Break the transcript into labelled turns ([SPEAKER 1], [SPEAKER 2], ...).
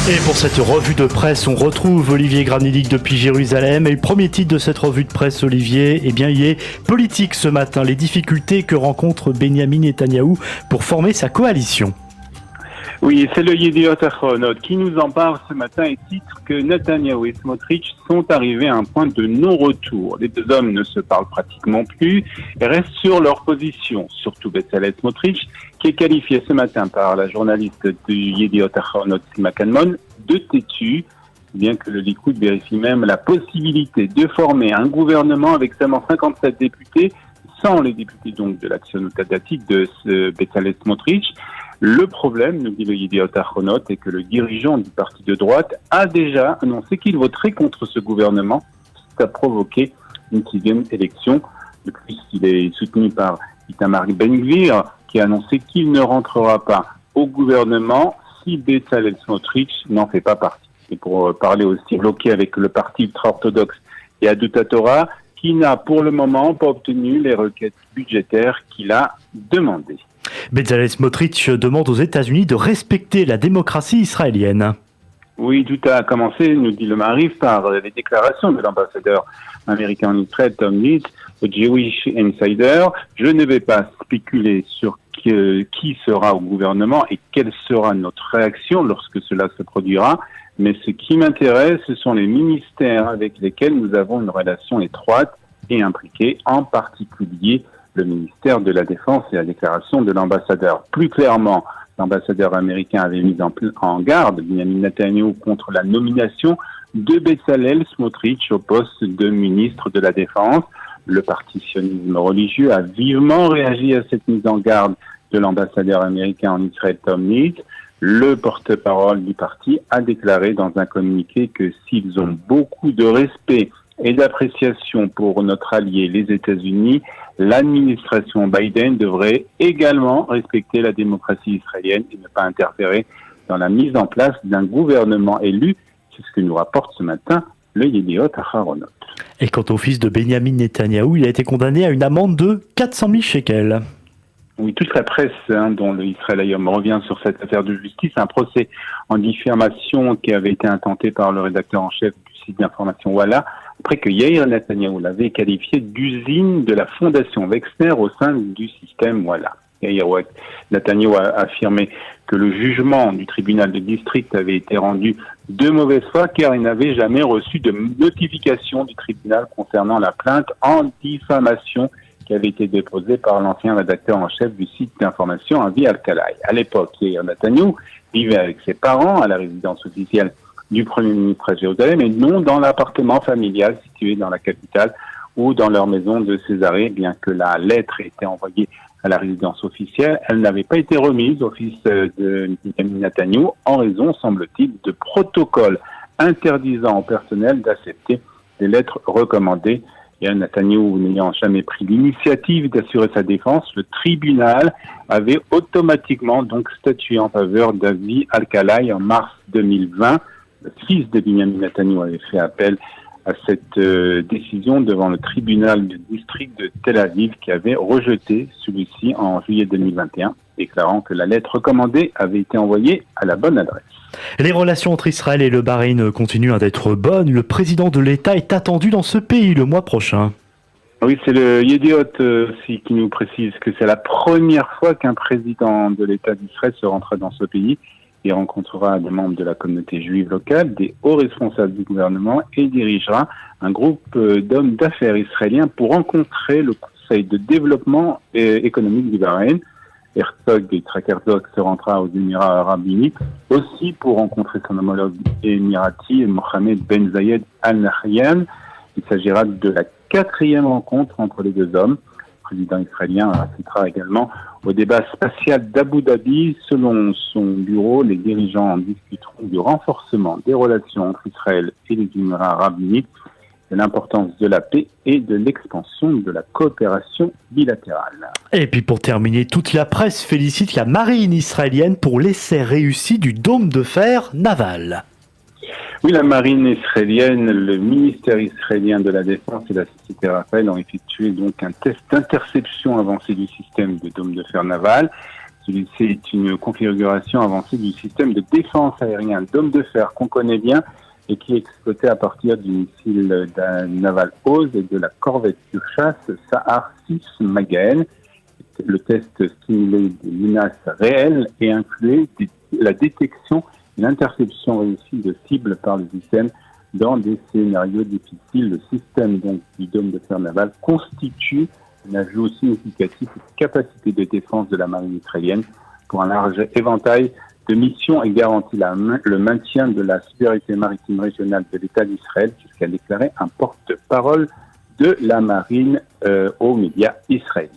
[SPEAKER 1] Et pour cette revue de presse, on retrouve Olivier Granillic depuis Jérusalem. Et le premier titre de cette revue de presse, Olivier, il est politique ce matin. Les difficultés que rencontre Benyamin Netanyahou pour former sa coalition.
[SPEAKER 2] Oui, c'est le Yediot Ahronot qui nous en parle ce matin et titre que Netanyahou et Smotrich sont arrivés à un point de non-retour. Les deux hommes ne se parlent pratiquement plus et restent sur leur position. Surtout Bezalel Smotrich, qui est qualifié ce matin par la journaliste du Yediot Ahronot, Sima Kanmon, de têtu, bien que le Likoud vérifie même la possibilité de former un gouvernement avec seulement 57 députés, sans les députés donc de l'action datique de Bezalel Smotrich. Le problème, nous dit le Yediot Ahronot, est que le dirigeant du parti de droite a déjà annoncé qu'il voterait contre ce gouvernement, ce qui a provoqué une 6e élection. De plus, il est soutenu par Itamar Ben-Gvir, qui a annoncé qu'il ne rentrera pas au gouvernement si Bezalel Smotrich n'en fait pas partie. Et pour parler aussi bloqué avec le parti ultra-orthodoxe et Yahadut Torah, qui n'a pour le moment pas obtenu les requêtes budgétaires qu'il a demandées.
[SPEAKER 1] Bezalel Smotrich demande aux États-Unis de respecter la démocratie israélienne.
[SPEAKER 2] Oui, tout a commencé, nous dit le Maariv, par les déclarations de l'ambassadeur américain en Israël, Tom Leeds, au Jewish Insider. Je ne vais pas spéculer sur qui sera au gouvernement et quelle sera notre réaction lorsque cela se produira, mais ce qui m'intéresse, ce sont les ministères avec lesquels nous avons une relation étroite et imbriquée, en particulier le ministère de la Défense et la déclaration de l'ambassadeur. Plus clairement, l'ambassadeur américain avait mis en garde Benyamin Netanyahou contre la nomination de Bezalel Smotrich au poste de ministre de la Défense. Le parti sionisme religieux a vivement réagi à cette mise en garde de l'ambassadeur américain en Israël, Tom Leeds. Le porte-parole du parti a déclaré dans un communiqué que s'ils ont beaucoup de respect et d'appréciation pour notre allié, les États-Unis, l'administration Biden devrait également respecter la démocratie israélienne et ne pas interférer dans la mise en place d'un gouvernement élu. C'est ce que nous rapporte ce matin le Yediot Ahronot.
[SPEAKER 1] Et quant au fils de Benyamin Netanyahou, il a été condamné à une amende de 400 000 shekels.
[SPEAKER 2] Oui, toute la presse dont le Israël Hayom revient sur cette affaire de justice, un procès en diffamation qui avait été intenté par le rédacteur en chef du site d'information Walla, après que Yair Netanyahou l'avait qualifié d'usine de la fondation Wexner au sein du système Walla. Yair Netanyahou a affirmé que le jugement du tribunal de district avait été rendu de mauvaise foi car il n'avait jamais reçu de notification du tribunal concernant la plainte en diffamation qui avait été déposée par l'ancien rédacteur en chef du site d'information Avi Al-Khalai. À l'époque, Yair Netanyahou vivait avec ses parents à la résidence officielle du Premier ministre à Jérusalem et non dans l'appartement familial situé dans la capitale ou dans leur maison de Césarée, bien que la lettre ait été envoyée à la résidence officielle, elle n'avait pas été remise au fils de Benyamin Netanyahou en raison, semble-t-il, de protocoles interdisant au personnel d'accepter des lettres recommandées. Et Netanyahou n'ayant jamais pris l'initiative d'assurer sa défense, le tribunal avait automatiquement donc statué en faveur d'Avi Al-Khalai en mars 2020. Le fils de Benyamin Netanyahou avait fait appel à cette décision devant le tribunal du district de Tel Aviv qui avait rejeté celui-ci en juillet 2021, déclarant que la lettre recommandée avait été envoyée à la bonne adresse.
[SPEAKER 1] Les relations entre Israël et le Bahreïn continuent d'être bonnes. Le président de l'État est attendu dans ce pays le mois prochain.
[SPEAKER 2] Oui, c'est le Yediot aussi qui nous précise que c'est la première fois qu'un président de l'État d'Israël se rendra dans ce pays. Il rencontrera des membres de la communauté juive locale, des hauts responsables du gouvernement et dirigera un groupe d'hommes d'affaires israéliens pour rencontrer le Conseil de développement économique du Bahreïn. Herzog et Yitzhak Herzog se rendra aux Émirats arabes unis aussi pour rencontrer son homologue émirati Mohamed Ben Zayed Al Nahyan. Il s'agira de la 4e rencontre entre les deux hommes. Le président israélien assistera également au débat spatial d'Abu Dhabi. Selon son bureau, les dirigeants discuteront du renforcement des relations entre Israël et les Émirats arabes unis, de l'importance de la paix et de l'expansion de la coopération bilatérale.
[SPEAKER 1] Et puis pour terminer, toute la presse félicite la marine israélienne pour l'essai réussi du dôme de fer naval.
[SPEAKER 2] Oui, la marine israélienne, le ministère israélien de la Défense et la société Rafael ont effectué donc un test d'interception avancé du système de dôme de fer naval. C'est une configuration avancée du système de défense aérien d'homme de fer qu'on connaît bien et qui est exploité à partir du missile naval OSE et de la corvette de chasse Sahar 6 Magael. Le test stimulé des menaces réelles et incluait la détection et l'interception réussie de cibles par le système dans des scénarios difficiles. Le système donc, du dôme de fer naval constitue un ajout significatif aux capacités de défense de la marine israélienne pour un large éventail de missions et garantit le maintien de la sécurité maritime régionale de l'État d'Israël, jusqu'à déclarer un porte-parole de la marine aux médias israéliens.